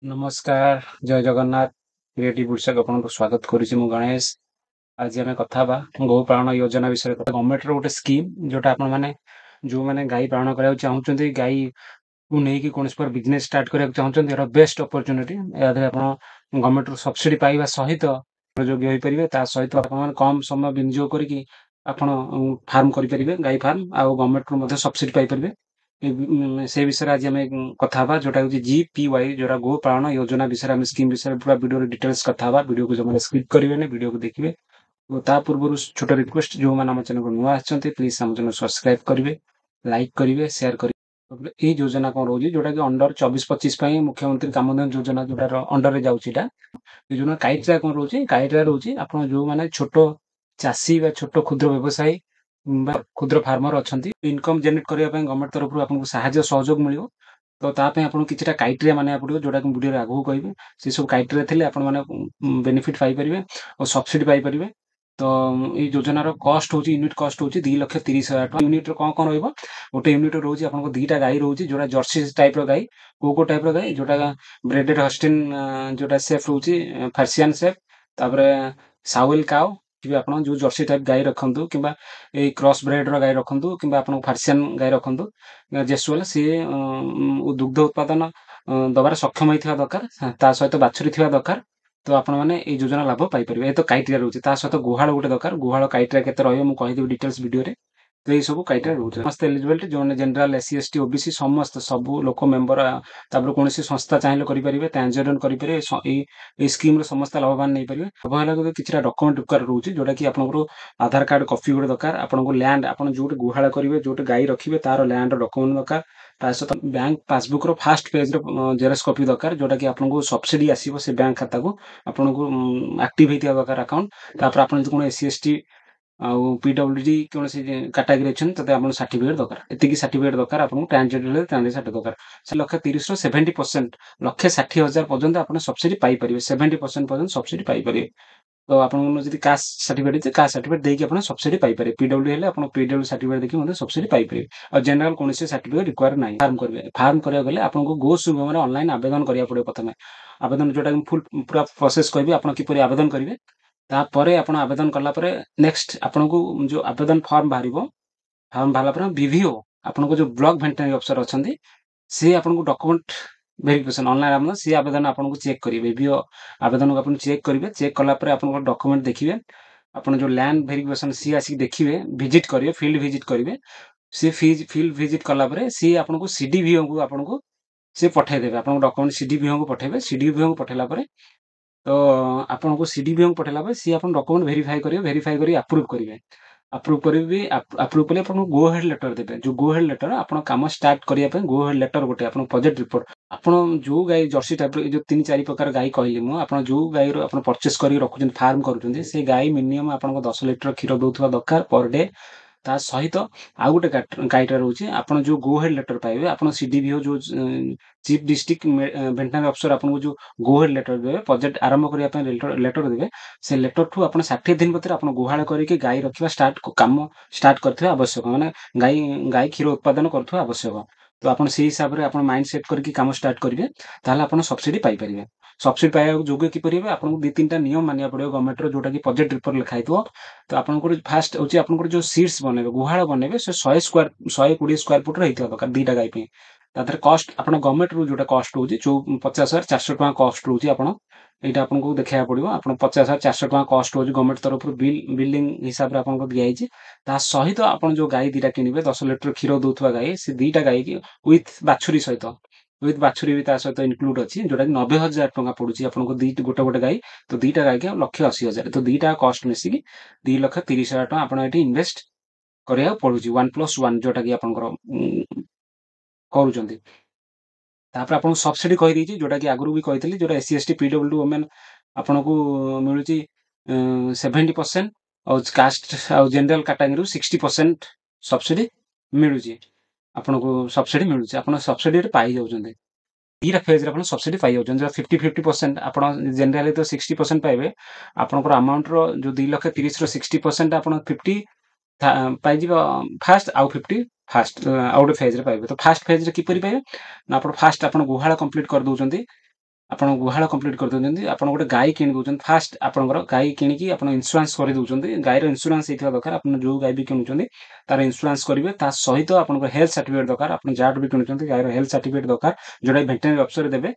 नमस्कार जय जगन्नाथ क्रिएटिव उड़ीसा को आपको स्वागत करुच्ची मु गणेश। आज आम कथा गोपालन योजना विषय गवर्नमेंट रोटे स्कीम जोटा आपण मैंने जो मैंने गाई पालन करा चाहते गाई को लेकिन कौन पर बिजनेस स्टार्ट करा चाहते यार बेस्ट अपॉर्चुनिटी या गवर्नमेंट सब्सिडी पाइबा सहित योग्य हो पारे सहित कम समय विनियोग करके फार्म करेंगे गाई फार्म आउ गवर्नमेंट सब्सिडी पाइपर से विषय आज आम कथा जोटा हूँ जीपीवाई जोटा गोपालन योजना विषय आम स्कीम विषय पूरा वीडियो डिटेल्स कथा वीडियो को जो स्किप करेंगे वीडियो को देखिए ता पूर्व छोट रिक्वेस्ट जो मैंने आम चैनल को नुआ आछंती प्लीज आम चैनल सब्सक्राइब करेंगे लाइक करेंगे शेयर करेंगे। ये योजना कौन रोज जोटा कि अंडर 24-25 मुख्यमंत्री कामधेनु योजना जोटा अंडर जाऊँगा योजना क्राइटेरिया कौन रोज क्राइटेरिया रोज आप जो मैंने छोट चाषी छोट क्षुद्र व्यवसायी क्षुद्र फार्मर अच्छा इनकम जेनेट करने गवर्नमेंट तरफ आपको साहाय्य सहयोग मिल तो ताप आपको किसी क्राइटेरिया मानने पड़ो जोटा कि वीडियो आगू कहे से सब क्राइटेरिया थे आपने बेनिफिट पाइपर और सब्सिडी पाइपर। तो ये योजनार कस्ट हूँ यूनिट कस्ट हूँ 2,30,000 यूनिट कौन कौन रहा गोटे यूनिट रोज आपको दुईटा गाई रोज जोटा जर्सी टाइप गाई को टाइप गाई जोटा ब्रेडेड हस्टिन जोटा सेफ रोचे फार्सियान सेफ तापर साउल काउ कि आप जो जर्सी टाइप गाई रखु कि क्रॉस ब्रेड गाई रखु कि फार्सियान गाई रखु जेसुएल सी दुग्ध उत्पादन दबार सक्षम होता दरकार ता सहित बाछुरी थी दरकार तो आपण मैंने ये योजना लाभ पाइपर ये तो क्राइटेरिया रोचे सहित गुहाल गोटे दरकार गुहाल क्राइटेरिया केते रहिबो मु कहिदेबी डिटेल्स वीडियो रे तो ये सब क्राइटेरिया रोचे समस्त एलिजिबिलिटी जो जनरल एससी एसटी ओबीसी समस्त सब लोक मेंबर तापर कौन संस्था चाहिए करेंगे ट्रांसजेंडर करेंगे स्कीम समस्त लाभवान नहीं पारे लाभ किसी डॉक्यूमेंट दरकार रोचे जोटा कि आपको आधार कार्ड कॉपी गोटे दरकार आपको लैंड आप जो गुहाल करेंगे जो गाई रखिए तार लैंड डॉक्यूमेंट दरकार सहित bank passbook fast page Xerox copy दरकार जोटा कि आपको सब्सिडी आसो से बैंक खाता को आपको एक्टिव होता दरकार अकाउंट तापर आप एससी एसटी आउ पीडब्ल्यूडी कौन कैटेगरी अच्छे तो आप सर्टिफिकेट दरकार एति सर्टिफिकेट दरकार आपको ट्रांसजेंडर ट्रांसजेंडर दरकार से 1,30,000 70% पर्यंत आप सब्सिडी पाइपर 70% पर्यंत सब्सिडी पाइपर। तो आपको कास्ट सर्टिफिकेट कास्ट सर्टिफिकेट देखिए आप सब्सिडी पाइपर पीडब्ल्यू हेल्ले आप पीडब्ल्यू सर्टिफिकेट देखिए सब्सिडी पाइपर और जनरल कौन सर्टिफिकेट रिक्वायर ना फार्म करेंगे फार्म करा गले आपको गो सुगम ऑनलाइन आवेदन करा पड़े प्रथम आवेदन जोटा फुल पूरा प्रोसेस करी आप किपर आवेदन करेंगे तापर आप आवेदन कलापर नेक्स्ट आपको जो आवेदन फॉर्म बाहर फॉर्म बाहर विभीओ आपको जो ब्लॉक भेटेनरी अफसर अच्छा सी आपको डॉक्यूमेंट वेरिफिकेशन ऑनलाइन आवेदन सी आवेदन आपको चेक करेंगे विभीओ आवेदन को चेक करेंगे चेक कलापर आप डॉक्यूमेंट देखिए आप जो लैंड वेरिफिकेशन सी आसिक देखिए विजिट करेंगे फील्ड विजिट करेंगे सी फील्ड विजिट कलापर सी आपको सीडीवीओ को आपको सी पठेदेवे आप डॉक्यूमेंट सीडीवीओ को पठेबे सीडीवीओ को पठेला तो आपको सीडीवीओ को पठेला सी आप डॉक्यूमेंट वेरीफाई करी अप्रूव करेंगे अप्रूव करेंगे अप्रूव कले आपको गो हेड लेटर देवे जो गो हेड लेटर आप कम स्टार्ट करने गो हेड लेटर गोटे आप प्रोजेक्ट रिपोर्ट आप जो गाई जर्सी टाइप जो 3-4 प्रकार गाई कहली मुझे जो गाई परचेस कर रखुच्च फार्म कर गाई मिनिमम आपको 10 लिटर क्षीर दौरा दरकार पर डे ता सहित आउ गोटे क्राइटेरिया रोचे आप जो गो हेड लेटर पाइबे आप सीडीवीओ जो चीफ डिस्ट्रिक्ट वेटनरी अफसर आपको जो गो हेड लेटर देवे प्रोजेक्ट आरंभ करने लेटर देवे से लेटर ठू आप 60 दिन भर आप गुहाल करके गाई रखा स्टार्ट कम स्टार्ट करथिबा आवश्यक माने गाई गाई क्षीर उत्पादन करथिबा आवश्यक तो आप हिसाब से आप माइंड सेट करके काम स्टार्ट करेंगे ताहले आप सब्सिडी पाइपर सब्सिडी पाइबा योग्य किपर आपको 2-3टा नियम मानिया पड़ो गवर्नमेंट जोटा कि प्रोजेक्ट रिपोर्ट लिखाई तो आपको फास्ट हूँ आप जो सीट्स बनइबे गुहाल बनइबे से 120 स्क्वायर फुट रही दरकार दुईटा गाई तार कस्ट आप गवर्नमेंट रू जो कस्ट हूँ 50,400 टका कस्ट रोचे आप यहाँ आपको देखा पड़ो आप 50,400 टका कस्ट हो गवर्नमेंट तरफ बिल्डिंग हिसाब से आपको दिखाई सहित आप जो गाई दुटा किणवे 10 लिटर क्षीर दौरा गाई से दुईटा गाई की विथ बाछुरी सहित विथ बाछुरी भी सहित इनक्लूड अच्छी जोटा कि 90,000 टका पड़ुची आपको गोटे गोटे गाई तो दुईटा गाई के 1,80,000 तो दुईटा कस्ट मिसिकी 2,30,000 टका आप इनवेस्ट करा पड़ू 1+1 जोटा कि आप आपको सब्सिडी कही जोटा कि आगुरी भी कही जो एससी एसटी पीडब्ल्यू वुमेन आपको मिलूँ 70% और कास्ट और जनरल कैटेगरी 60% सब्सिडी मिलूँ आपको सब्सिडी मिलूँ आप सब्सिडी पाई जाऊँ दुईटा फेज सब्सिडी पाई जाऊँ 50-50% आप जनरल तो 60% पाइबे आपंकर अमाउंट जो 2,30,000 60% आप 50 पाइज फास्ट आउ 50 फास्ट आउ गोटे फेज पाइबे तो फास्ट फेज किपर पाइबे ना आप फास्ट आप गुहाल कंप्लीट कर दौरान ଆପଣ ଗୁହାଳ କମ୍ପ୍ଲିଟ୍ କରିଦେଉଛନ୍ତି, ଆପଣ ଗୋଟେ ଗାଈ କିଣି ଦେଉଛନ୍ତି। ଫାଷ୍ଟ ଆପଣଙ୍କର ଗାଈ କିଣିକି ଆପଣ ଇନ୍ସୁରାନ୍ସ କରିଦେଉଛନ୍ତି। ଗାଈର ଇନ୍ସୁରାନ୍ସ ହେଇଥିବା ଦରକାର। ଆପଣ ଯୋଉ ଗାଈ ବି କିଣୁଛନ୍ତି ତାର ଇନ୍ସୁରାନ୍ସ କରିବେ। ତା ସହିତ ଆପଣଙ୍କର ହେଲ୍ଥ ସାର୍ଟିଫିକେଟ୍ ଦରକାର। ଆପଣ ଯାହାଠୁ ବି କିଣୁଛନ୍ତି ଗାଈର ହେଲ୍ଥ ସାର୍ଟିଫିକେଟ୍ ଦରକାର, ଯୋଉଟା ଭେଟେନାରୀ ଅଫିସର ଦେବେ,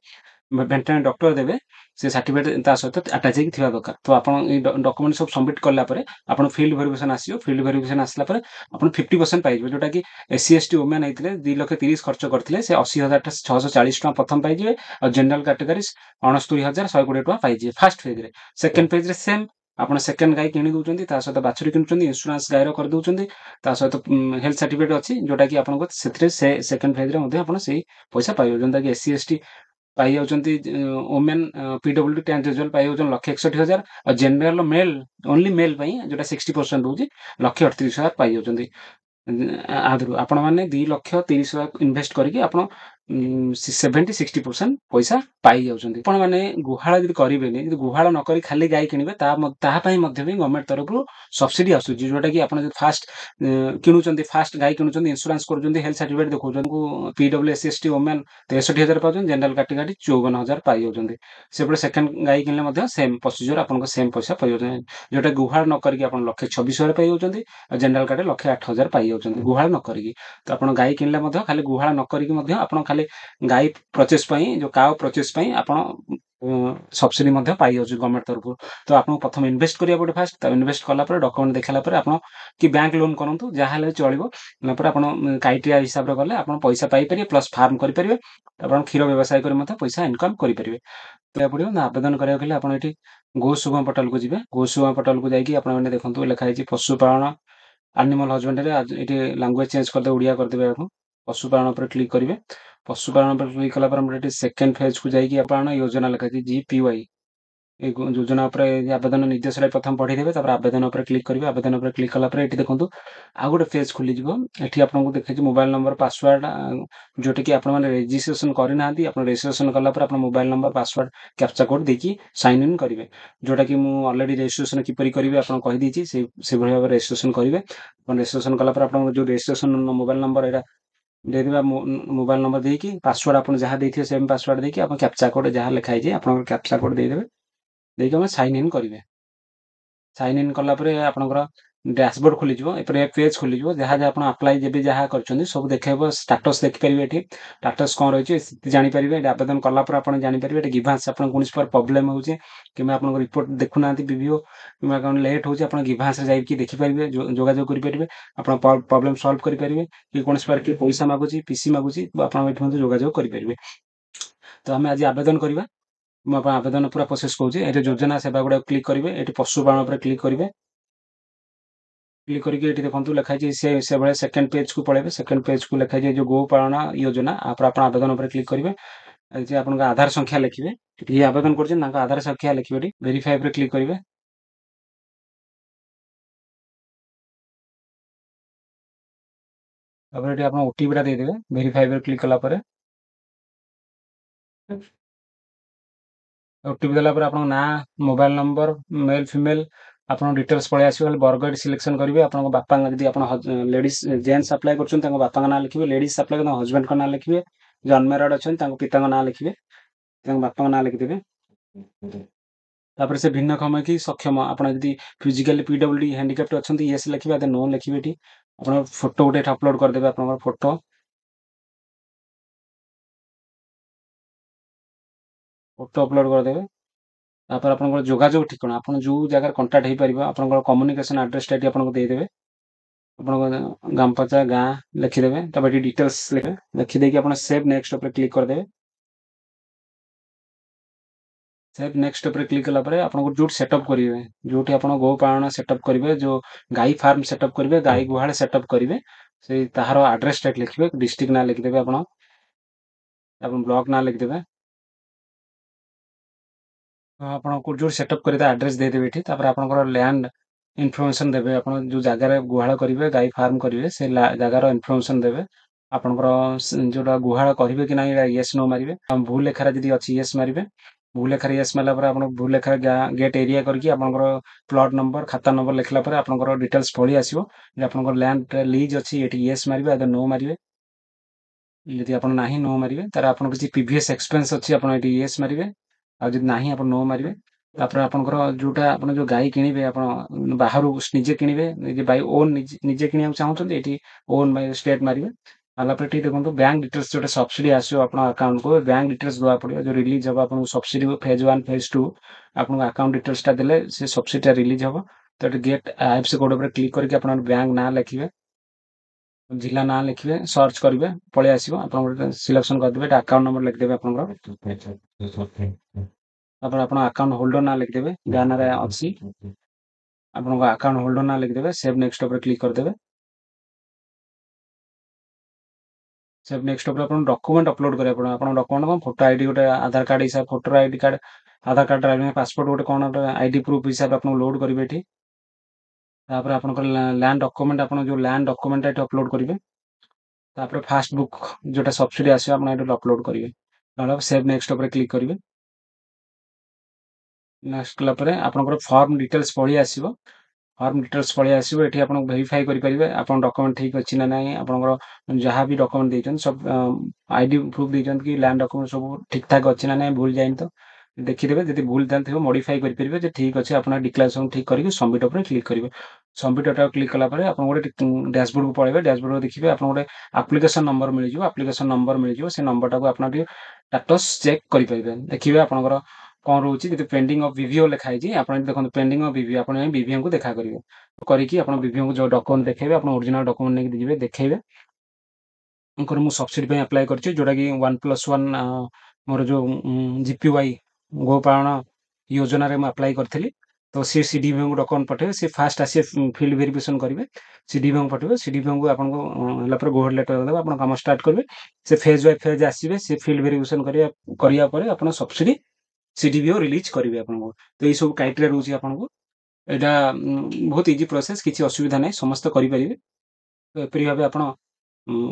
ଭେଟେନାରୀ ଡକ୍ଟର ଦେବେ। ସେ ସାର୍ଟିଫିକେଟ୍ ତା ସହିତ ଆଟାଚ୍ ହେଇକି ଥିବା ଦରକାର। ତ ଆପଣ ଏଇ ଡକୁମେଣ୍ଟ ସବୁ ସବମିଟ୍ କଲା ପରେ ଆପଣ ଫିଲ୍ଡ ଭେରିଫିକେସନ୍ ଆସିବ। ଫିଲ୍ଡ ଭେରିଫିକେସନ୍ ଆସିଲା ପରେ ଆପଣ 50% ପାଇଯିବେ, ଯୋଉଟା କି SC ST ଓମେନ୍ ହେଇଥିଲେ 2,30,000 ଖର୍ଚ୍ଚ କରିଥିଲେ, ସେ 80,640 ଟଙ୍କା ପ୍ରଥମ ପାଇଯିବେ। ଆଉ ଜେନେରାଲ କାଟେଗୋରୀ 69,120 ଟଙ୍କା ପାଇଯିବେ ଫାଷ୍ଟ ଫେଜ୍ରେ। ସେକେଣ୍ଡ ଫେଜ୍ରେ ସେମ୍, ଆପଣ ସେକେଣ୍ଡ ଗାଈ କିଣି ଦଉଛନ୍ତି, ତା ସହିତ ବାଛୁରୀ କିଣୁଛନ୍ତି, ଇନ୍ସୁରାନ୍ସ ଗାଈର କରିଦଉଛନ୍ତି, ତା ସହିତ ହେଲ୍ଥ ସାର୍ଟିଫିକେଟ୍ ଅଛି, ଯୋଉଟା କି ଆପଣଙ୍କ ସେଥିରେ ସେ ସେକେଣ୍ଡ ଫେଜ୍ରେ ମଧ୍ୟ ଆପଣ ସେଇ ପଇସା ପାଇବେ। ଯେନ୍ତା କି SC ST ପାଇଯାଉଛନ୍ତି, ଓମେନ୍ PWD ଟ୍ୟାକ୍ସ ରେଜଲ୍ଟ ପାଇଯାଉଛନ୍ତି 1,61,000, ଆଉ ଜେନେରାଲ ମେଲ୍ ଓନ୍ଲି ମେଲ୍ ପାଇଁ ଯୋଉଟା 60% ରହୁଛି 1,38,000 ପାଇଯାଉଛନ୍ତି। ଆଦରୁ ଆପଣମାନେ 2,30,000 ଇନଭେଷ୍ଟ କରିକି ଆପଣ 70-60% ପଇସା ପାଇଯାଉଛନ୍ତି। ଆପଣମାନେ ଗୁହାଳ ଯଦି କରିବେନି, ଯଦି ଗୁହାଳ ନ କରି ଖାଲି ଗାଈ କିଣିବେ, ତାହା ପାଇଁ ମଧ୍ୟ ବି ଗଭର୍ଣ୍ଣମେଣ୍ଟ ତରଫରୁ ସବସିଡି ଆସୁଛି, ଯୋଉଟା କି ଆପଣ ଯଦି ଫାଷ୍ଟ କିଣୁଛନ୍ତି, ଫାଷ୍ଟ ଗାଈ କିଣୁଛନ୍ତି, ଇନ୍ସୁରାନ୍ସ କରୁଛନ୍ତି, ହେଲ୍ଥ ସାର୍ଟିଫିକେଟ୍ ଦେଖାଉଛନ୍ତି, PW SC ST ଓମେନ୍ 63,000 ପାଉଛନ୍ତି, ଜେନେରାଲ କାଟେଗୋରୀ 54,000 ପାଇଯାଉଛନ୍ତି। ସେପଟେ ସେକେଣ୍ଡ ଗାଈ କିଣିଲେ ମଧ୍ୟ ସେମ୍ ପ୍ରୋସିଜର, ଆପଣଙ୍କ ସେମ୍ ପଇସା ପାଇଯାଉଛନ୍ତି। ଯୋଉଟା ଗୁହାଳ ନ କରିକି ଆପଣ 1,26,000 ପାଇଯାଉଛନ୍ତି, ଆଉ ଜେନେରାଲ କାର୍ଡରେ 1,08,000 ପାଇଯାଉଛନ୍ତି ଗୁହାଳ ନ କରିକି। ତ ଆପଣ ଗାଈ କିଣିଲେ ମଧ୍ୟ ଖାଲି ଗୁହାଳ ନ କରିକି ମଧ୍ୟ ଆପଣ ଖାଲି ଗାଈ ପ୍ରଚେସ୍ ପାଇଁ, ଯୋଉ କାଓ ପ୍ରଚେସ୍ ପାଇଁ ଆପଣ ସବସିଡି ମଧ୍ୟ ପାଇଯାଉଛି ଗଭର୍ଣ୍ଣମେଣ୍ଟ ତରଫରୁ। ତ ଆପଣଙ୍କୁ ପ୍ରଥମେ ଇନଭେଷ୍ଟ କରିବାକୁ ପଡେ। ଫାଷ୍ଟ ଇନଭେଷ୍ଟ କଲା ପରେ ଡକୁମେଣ୍ଟ ଦେଖାଇଲା ପରେ ଆପଣ କି ବ୍ୟାଙ୍କ ଲୋନ୍ କରନ୍ତୁ, ଯାହା ହେଲେ ଚଳିବ। ତାପରେ ଆପଣ କ୍ରାଇଟେରିଆ ହିସାବରେ ଗଲେ ଆପଣ ପଇସା ପାଇପାରିବେ, ପ୍ଲସ୍ ଫାର୍ମ କରିପାରିବେ, ଆପଣ କ୍ଷୀର ବ୍ୟବସାୟ କରି ମଧ୍ୟ ପଇସା ଇନକମ୍ କରିପାରିବେ। ପଡ଼ିବ ନା ଆବେଦନ କରିବାକୁ ହେଲେ ଆପଣ ଏଠି ଗୋ ସୁଗମ ପୋର୍ଟାଲକୁ ଯିବେ। ଗୋ ସୁଗମ ପୋର୍ଟାଲକୁ ଯାଇକି ଆପଣମାନେ ଦେଖନ୍ତୁ, ଲେଖା ହେଇଛି ପଶୁପାଳନ ଆନିମାଲ ହଜବେଣ୍ଡରେ। ଏଠି ଲାଙ୍ଗୁଏଜ ଚେଞ୍ଜ କରିଦେବେ, ଓଡ଼ିଆ କରିଦେବେ। ଆପଣ ପଶୁପାଳନ ଉପରେ କ୍ଲିକ୍ କରିବେ। ପଶୁପାଳନ ଉପରେ କ୍ଲିକ୍ କଲା ପରେ ଆମର ଏଠି ସେକେଣ୍ଡ ଫେଜ୍କୁ ଯାଇକି ପାଳନ ଯୋଜନା ଲେଖା ହେଇଛି GPY, এই ଯୋଜନା ଉପରେ ଆବେଦନ ନିର୍ଦ୍ଦେଶାଳୟ ପ୍ରଥମେ ପଢ଼ିଦେବେ, ତାପରେ ଆବେଦନ ଉପରେ କ୍ଲିକ୍ କରିବେ। ଆବେଦନ ଉପରେ କ୍ଲିକ୍ କଲା ପରେ ଏଠି ଦେଖନ୍ତୁ ଆଉ ଗୋଟେ ପେଜ୍ ଖୋଲିଯିବ। ଏଠି ଆପଣଙ୍କୁ ଦେଖେଇଛି ମୋବାଇଲ ନମ୍ବର, ପାସୱାର୍ଡ, ଯୋଉଟାକି ଆପଣମାନେ ରେଜିଷ୍ଟ୍ରେସନ କରିନାହାନ୍ତି। ଆପଣ ରେଜିଷ୍ଟ୍ରେସନ କଲା ପରେ ଆପଣ mobile number, password, captcha code ଦେଇକି ସାଇନ୍ ଇନ୍ କରିବେ, ଯୋଉଟାକି ମୁଁ ଅଲରେଡି ରେଜିଷ୍ଟ୍ରେସନ କିପରି କରିବେ ଆପଣ କହିଦେଇଛି। ସେଭଳି ଭାବରେ ରେଜିଷ୍ଟ୍ରେସନ କରିବେ। ଆପଣ ରେଜିଷ୍ଟ୍ରେସନ କଲା ପରେ ଆପଣଙ୍କ ଯୋଉ ରେଜିଷ୍ଟ୍ରେସନ ମୋବାଇଲ ନମ୍ବର ଏଇଟା ଦେଇଦେବେ। ମୋବାଇଲ ନମ୍ବର ଦେଇକି ପାସୱାର୍ଡ ଆପଣ ଯାହା ଦେଇଥିବେ ସେମ୍ ପାସୱାର୍ଡ ଦେଇକି ଆପଣ କ୍ୟାପଚା କୋଡ୍ ଯାହା ଲେଖା ହେଇଛି ଆପଣଙ୍କର କ୍ୟାପଚା କୋଡ୍ ଦେଇଦେବେ। ଦେଇକି ଆମେ ସାଇନ୍ ଇନ୍ କରିବେ। ସାଇନ୍ ଇନ୍ କଲା ପରେ ଆପଣଙ୍କର ଡ୍ୟାସବୋର୍ଡ ଖୋଲିଯିବ। ଏପରି ପେଜ୍ ଖୋଲିଯିବ, ଯାହା ଯାହା ଆପଣ ଆପ୍ଲାଏ ଯେବେ ଯାହା କରିଛନ୍ତି ସବୁ ଦେଖେଇବ। ଷ୍ଟାଟସ୍ ଦେଖିପାରିବେ, ଏଠି ଷ୍ଟାଟସ୍ କ'ଣ ରହିଛି ଜାଣିପାରିବେ। ଏଠି ଆବେଦନ କଲା ପରେ ଆପଣ ଜାଣିପାରିବେ ଏଠି ଗିଭାନ୍ସ ଆପଣ କୌଣସି ପ୍ରକାର ପ୍ରୋବ୍ଲେମ୍ ହେଉଛି କିମ୍ବା ଆପଣଙ୍କ ରିପୋର୍ଟ ଦେଖୁନାହାନ୍ତି ଭିଭିଓ କିମ୍ବା କ'ଣ ଲେଟ୍ ହେଉଛି, ଆପଣ ଗିଭାନ୍ସରେ ଯାଇକି ଦେଖିପାରିବେ, ଯୋଗାଯୋଗ କରିପାରିବେ, ଆପଣ ପ୍ରୋବ୍ଲେମ୍ ସଲ୍ଭ କରିପାରିବେ। କି କୌଣସି ପ୍ରକାର କିଏ ପଇସା ମାଗୁଛି, PC ମାଗୁଛି, ଆପଣ ଏଠି ମଧ୍ୟ ଯୋଗାଯୋଗ କରିପାରିବେ। ତ ଆମେ ଆଜି ଆବେଦନ କରିବା। ମୁଁ ଆପଣ ଆବେଦନ ପୁରା ପ୍ରୋସେସ୍ କହୁଛି। ଏଠି ଯୋଜନା ସେବା ଗୁଡ଼ାକ କ୍ଲିକ୍ କରିବେ। ଏଠି ପଶୁପାଳନ ଉପରେ କ୍ଲିକ୍ କରିବେ। କ୍ଲିକ୍ କରିକି ଏଠି ଦେଖନ୍ତୁ ଲେଖା ହେଇଛି ସେଭଳି ସେକେଣ୍ଡ ପେଜ୍କୁ ପଳେଇବେ। ସେକେଣ୍ଡ ପେଜ୍କୁ ଲେଖା ହେଇଛି ଯୋଉ ଗୋପାଳନ ଯୋଜନା, ଆପଣ ଆବେଦନ ଉପରେ କ୍ଲିକ୍ କରିବେ। ଏଠି ଆପଣଙ୍କ ଆଧାର ସଂଖ୍ୟା ଲେଖିବେ। ଯିଏ ଆବେଦନ କରୁଛନ୍ତି ତାଙ୍କ ଆଧାର ସଂଖ୍ୟା ଲେଖିବେ। ଏଠି ଭେରିଫାଇ ଉପରେ କ୍ଲିକ୍ କରିବେ। ତାପରେ ଏଠି ଆପଣ OTP ଟା ଦେଇଦେବେ ଭେରିଫାଇ ଉପରେ କ୍ଲିକ୍ କଲା ପରେ। OTP ଦେଲା ପରେ ଆପଣଙ୍କ ନାଁ, ମୋବାଇଲ ନମ୍ବର, ମେଲ୍ ଫିମେଲ୍ ଆପଣଙ୍କ ଡିଟେଲ୍ସ ପଳେଇ ଆସିବ। ଖାଲି ବର୍ଗ ଏଠି ସିଲେକ୍ସନ କରିବେ। ଆପଣଙ୍କ ବାପାଙ୍କ, ଯଦି ଆପଣ ଲେଡିଜ୍ ଜେଣ୍ଟସ୍ ଆପ୍ଲାଏ କରୁଛନ୍ତି ତାଙ୍କ ବାପାଙ୍କ ନାଁ ଲେଖିବେ। ଲେଡିଜ୍ ଆପ୍ଲାଏ ତାଙ୍କ ହଜବେଣ୍ଡଙ୍କ ନାଁ ଲେଖିବେ। ଯିଏ ଅନମ୍ୟାରେଡ୍ ଅଛନ୍ତି ତାଙ୍କ ପିତାଙ୍କ ନାଁ ଲେଖିବେ, ତାଙ୍କ ବାପାଙ୍କ ନାଁ ଲେଖିଦେବେ। ତାପରେ ସେ ଭିନ୍ନକ୍ଷମ କି ସକ୍ଷମ, ଆପଣ ଯଦି ଫିଜିକାଲି PWD ହ୍ୟାଣ୍ଡିକ୍ୟାପ୍ଟ ଅଛନ୍ତି ୟେସ୍ ଲେଖିବେ, नो ଲେଖିବେ। ଏଠି ଆପଣ ଫଟୋ ଗୋଟେ ଏଠି ଅପଲୋଡ୍ କରିଦେବେ, ଆପଣଙ୍କର ଫଟୋ ଅପଲୋଡ୍ କରିଦେବେ। ତାପରେ ଆପଣଙ୍କର ଯୋଗାଯୋଗ ଠିକଣା, ଆପଣ ଯୋଉ ଜାଗାରେ କଣ୍ଟାକ୍ଟ ହେଇପାରିବ, ଆପଣଙ୍କର କମ୍ୟୁନିକେସନ ଆଡ୍ରେସଟା ଏଠି ଆପଣଙ୍କୁ ଦେଇଦେବେ। ଆପଣଙ୍କ ଗ୍ରାମ ପଞ୍ଚାୟତ ଗାଁ ଲେଖିଦେବେ। ତାପରେ ଏଠି ଡିଟେଲ୍ସ ଲେଖିବେ। ଲେଖିଦେଇକି ଆପଣ ସେଭ୍ ନେକ୍ସଟ ଉପରେ କ୍ଲିକ୍ କରିଦେବେ। ସେଭ୍ ନେକ୍ସଟ ଉପରେ କ୍ଲିକ୍ କଲା ପରେ ଆପଣଙ୍କୁ ଯୋଉଠି ସେଟଅପ୍ କରିବେ, ଯୋଉଠି ଆପଣ ଗୋପାଳନ ସେଟଅପ୍ କରିବେ, ଯୋଉ ଗାଈ ଫାର୍ମ ସେଟଅପ୍ କରିବେ, ଗାଈ ଗୁହାଳ ସେଟଅପ୍ କରିବେ, ସେଇ ତାହାର ଆଡ୍ରେସଟା ଲେଖିବେ। ଡିଷ୍ଟ୍ରିକ୍ଟ ନାଁ ଲେଖିଦେବେ ଆପଣ ବ୍ଲକ ନାଁ ଲେଖିଦେବେ। ଆପଣ ଯୋଉ ସେଟଅପ୍ କରିବେ ଆଡ୍ରେସ ଦେଇଦେବେ ଏଠି। ତାପରେ ଆପଣଙ୍କର ଲ୍ୟାଣ୍ଡ ଇନଫର୍ମେସନ ଦେବେ। ଆପଣ ଯୋଉ ଜାଗାରେ ଗୁହାଳ କରିବେ, ଗାଈ ଫାର୍ମ କରିବେ, ସେ ଜାଗାର ଇନଫର୍ମେସନ ଦେବେ। ଆପଣଙ୍କର ଯୋଉଟା ଗୁହାଳ କରିବେ କି ନାହିଁ ୟେସ୍ ନୋ ମାରିବେ। ଭୁଲ ଲେଖାରେ ଯଦି ଅଛି ୟେସ୍ ମାରିବେ। ଭୁଲ ଲେଖାରେ ୟେସ୍ ମାରିଲା ପରେ ଆପଣ ଭୁଲ ଲେଖାରେ ଗେଟ୍ ଏରିଆ କରିକି ଆପଣଙ୍କର ପ୍ଲଟ ନମ୍ବର, ଖାତା ନମ୍ବର ଲେଖିଲା ପରେ ଆପଣଙ୍କର ଡିଟେଲ୍ସ ପଳେଇ ଆସିବ। ଯେ ଆପଣଙ୍କର ଲ୍ୟାଣ୍ଡ ଲିଜ୍ ଅଛି, ଏଠି ୟେସ୍ ମାରିବେ, ନୋ ମାରିବେ। ଯଦି ଆପଣ ନାହିଁ ନୋ ମାରିବେ। ତାର ଆପଣଙ୍କ କିଛି ପ୍ରିଭିୟସ୍ ଏକ୍ସପେନ୍ସ ଅଛି, ଆପଣ ଏଠି ୟେସ୍ ମାରିବେ। ଆଉ ଯଦି ନାହିଁ ଆପଣ नो ମାରିବେ। ତାପରେ ଆପଣଙ୍କର ଯୋଉଟା ଆପଣ ଯୋଉ ଗାଈ କିଣିବେ ଆପଣ ବାହାରୁ ନିଜେ କିଣିବେ, ନିଜେ ବାଇ ଓନ୍ ନିଜେ କିଣିବାକୁ ଚାହୁଁଛନ୍ତି ଏଠି ଓନ୍ ବାଇ ଷ୍ଟେଟ୍ ମାରିବେ। ମାରିଲା ପରେ ଏଠି ଦେଖନ୍ତୁ ବ୍ୟାଙ୍କ ଡିଟେଲ୍ସ ଯୋଉଟା ସବସିଡି ଆସିବ ଆପଣଙ୍କ ଆକାଉଣ୍ଟକୁ ବ୍ୟାଙ୍କ ଡିଟେଲ୍ସ ଦେବାକୁ ପଡ଼ିବ। ଯୋଉ ରିଲିଜ୍ ହବ ଆପଣଙ୍କୁ ସବସିଡି ଫେଜ୍ 1 ଫେଜ୍ 2 ଆପଣଙ୍କ ଆକାଉଣ୍ଟ ଡିଟେଲ୍ସଟା ଦେଲେ ସେ ସବସିଡିଟା ରିଲିଜ୍ ହବ। ତ ଏଠି ଗେଟ୍ ଆଇଏଫ୍ଏସସି କୋଡ୍ ଉପରେ କ୍ଲିକ୍ କରିକି ଆପଣଙ୍କ ବ୍ୟାଙ୍କ ନାଁ ଲେଖିବେ, ଜିଲ୍ଲା ନାଁ ଲେଖିବେ, ସର୍ଚ୍ଚ କରିବେ, ପଳେଇ ଆସିବ। ଆପଣ ଗୋଟେ ସିଲେକ୍ସନ କରିଦେବେ, ଏଟା ଆକାଉଣ୍ଟ ନମ୍ବର ଲେଖିଦେବେ ଆପଣଙ୍କର। ତାପରେ ଆପଣ ଆକାଉଣ୍ଟ ହୋଲ୍ଡର ନାଁ ଲେଖିଦେବେ, ଯାହା ନାଁରେ ଅଛି ଆପଣଙ୍କ ଆକାଉଣ୍ଟ ହୋଲ୍ଡର ନାଁ ଲେଖିଦେବେ, ସେଭ୍ ନେକ୍ସଟ ଉପରେ କ୍ଲିକ୍ କରିଦେବେ। ସେଭ୍ ନେକ୍ସଟ ଉପରେ ଆପଣ ଡକୁମେଣ୍ଟ ଅପଲୋଡ କରିବାକୁ ପଡ଼ିବ। ଆପଣଙ୍କ ଡକୁମେଣ୍ଟ କଣ, ଫଟୋ ଆଇଡି ଗୋଟେ ଆଧାର କାର୍ଡ ହିସାବରେ ଫଟୋ ଆଇଡି କାର୍ଡ, ଆଧାର କାର୍ଡ, ଡ୍ରାଇଭିଂ ପାସପୋର୍ଟ ଗୋଟେ କଣ ଗୋଟେ ଆଇଡି ପ୍ରୁଫ୍ ହିସାବରେ ଆପଣ ଲୋଡ୍ କରିବେ ଏଠି। ତାପରେ ଆପଣଙ୍କର ଲ୍ୟାଣ୍ଡ ଡକୁମେଣ୍ଟ, ଆପଣ ଯୋଉ ଲ୍ୟାଣ୍ଡ ଡକୁମେଣ୍ଟ ଏଠି ଅପଲୋଡ କରିବେ। ତାପରେ ଫାଷ୍ଟ ବୁକ୍ ଯୋଉଟା ସବସିଡି ଆସିବ ଆପଣ ଏଠି ଅପଲୋଡ କରିବେ। ନହେଲେ ସେଭ୍ ନେକ୍ସଟ ଉପରେ କ୍ଲିକ୍ କରିବେ। ନେକ୍ସଟ କଲା ପରେ ଆପଣଙ୍କର ଫର୍ମ ଡିଟେଲ୍ସ ପଳେଇ ଆସିବ। ଫର୍ମ ଡିଟେଲ୍ସ ପଳେଇ ଆସିବ। ଏଠି ଆପଣ ଭେରିଫାଇ କରିପାରିବେ ଆପଣ ଡକୁମେଣ୍ଟ ଠିକ୍ ଅଛି ନା ନାହିଁ। ଆପଣଙ୍କର ଯାହା ବି ଡକୁମେଣ୍ଟ ଦେଇଛନ୍ତି ସବୁ ଆଇଡି ପ୍ରୁଫ୍ ଦେଇଛନ୍ତି କି ଲ୍ୟାଣ୍ଡ ଡକୁମେଣ୍ଟ ସବୁ ଠିକ୍ ଠାକ୍ ଅଛି ନା ନାହିଁ, ଭୁଲ ଯାଇନି ତ ଦେଖିଦେବେ। ଯଦି ଭୁଲ ଥିବ ମଡିଫାଇ କରିପାରିବେ ଯେ ଠିକ୍ ଅଛି ଆପଣ ଡିକ୍ଲାରେସନ ଠିକ୍ କରିକି ସବମିଟ୍ ଉପରେ କ୍ଲିକ୍ କରିବେ। ସବମିଟ୍ ଉପରେ କ୍ଲିକ୍ କଲା ପରେ ଆପଣ ଗୋଟେ ଡ୍ୟାସବୋର୍ଡକୁ ପଳେଇବେ। ଡ୍ୟାସବୋର୍ଡ ଦେଖିବେ ଆପଣ ଗୋଟେ ଆପ୍ଲିକେସନ ନମ୍ବର ମିଳିଯିବ। ଆପ୍ଲିକେସନ ନମ୍ବର ମିଳିଯିବ, ସେ ନମ୍ବରଟାକୁ ଆପଣ ଟିକେ ଷ୍ଟାଟସ୍ ଚେକ୍ କରିପାରିବେ। ଦେଖିବେ ଆପଣଙ୍କର କଣ ରହୁଛି। ଯଦି ପେଣ୍ଡିଂ ଅଫ ଭିଭିଓ ଲେଖା ହେଇଛି ଆପଣ ଏଠି ଦେଖନ୍ତୁ ପେଣ୍ଡିଂ ଅଫ ଭିଭିଓ, ଆପଣ ଭିଭିଓଙ୍କୁ ଦେଖା କରିବେ। କରିକି ଆପଣ ଭିଭିଓଙ୍କୁ ଯୋଉ ଡକୁମେଣ୍ଟ ଦେଖେଇବେ, ଆପଣ ଓରିଜିନାଲ ଡକୁମେଣ୍ଟ ନେଇକି ଯିବେ ଦେଖେଇବେ। ମୁଁ ସବସିଡି ପାଇଁ ଆପ୍ଲାଏ କରିଛି, ଯୋଉଟା କି 1+1 ମୋର ଯୋଉ ଜିପିୱାଇ ଗୋପାଳନ ଯୋଜନାରେ ମୁଁ ଆପ୍ଲାଏ କରିଥିଲି। ତ ସିଏ ସିଡିଭିଓଙ୍କୁ ଡକୁମେଣ୍ଟ ପଠେଇବେ, ସିଏ ଫାଷ୍ଟ ଆସିବେ ଫିଲ୍ଡ ଭେରିଫିକେସନ କରିବେ, ସିଡିଭିଓଙ୍କୁ ପଠେଇବେ। ସିଡିଭିଓଙ୍କୁ ଆପଣଙ୍କୁ ହେଲା ପରେ ଗୋ ହେଡ୍ ଲେଟର ଦେବେ, ଆପଣ କାମ ଷ୍ଟାର୍ଟ କରିବେ। ସେ ଫେଜ୍ ବାଇ ଫେଜ୍ ଆସିବେ, ସେ ଫିଲ୍ଡ ଭେରିଫିକେସନ କରିବା ପରେ ଆପଣ ସବସିଡି ସିଡିଭିଓ ରିଲିଜ କରିବେ ଆପଣଙ୍କୁ। ତ ଏଇ ସବୁ କ୍ରାଇଟେରିଆ ରହୁଛି ଆପଣଙ୍କୁ। ଏଇଟା ବହୁତ ଇଜି ପ୍ରୋସେସ, କିଛି ଅସୁବିଧା ନାହିଁ, ସମସ୍ତେ କରିପାରିବେ। ତ ଏପରି ଭାବେ ଆପଣ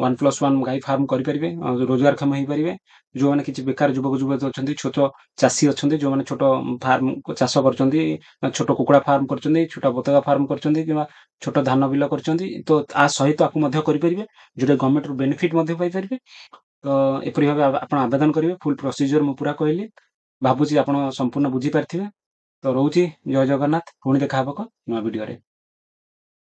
1+1 ଗାଈ ଫାର୍ମ କରିପାରିବେ, ରୋଜଗାରକ୍ଷମ ହେଇପାରିବେ। ଯୋଉମାନେ କିଛି ବେକାର ଯୁବକ ଯୁବତୀ ଅଛନ୍ତି, ଛୋଟ ଚାଷୀ ଅଛନ୍ତି, ଯୋଉମାନେ ଛୋଟ ଫାର୍ମ ଚାଷ କରୁଛନ୍ତି, ଛୋଟ କୁକୁଡ଼ା ଫାର୍ମ କରୁଛନ୍ତି, ଛୋଟ ବତକ ଫାର୍ମ କରୁଛନ୍ତି, କିମ୍ବା ଛୋଟ ଧାନ ବିଲ କରୁଛନ୍ତି, ତ ଆ ସହିତ ଆକୁ ମଧ୍ୟ କରିପାରିବେ, ଯୋଉଟା ଗଭର୍ଣ୍ଣମେଣ୍ଟରୁ ବେନିଫିଟ୍ ମଧ୍ୟ ପାଇପାରିବେ। ତ ଏପରି ଭାବେ ଆପଣ ଆବେଦନ କରିବେ। ଫୁଲ୍ ପ୍ରୋସିଜିଓର ମୁଁ ପୁରା କହିଲି, ଭାବୁଛି ଆପଣ ସମ୍ପୂର୍ଣ୍ଣ ବୁଝିପାରିଥିବେ। ତ ରହୁଛି, ଜୟ ଜଗନ୍ନାଥ। ପୁଣି ଦେଖା ହବ ନୂଆ ଭିଡିଓରେ।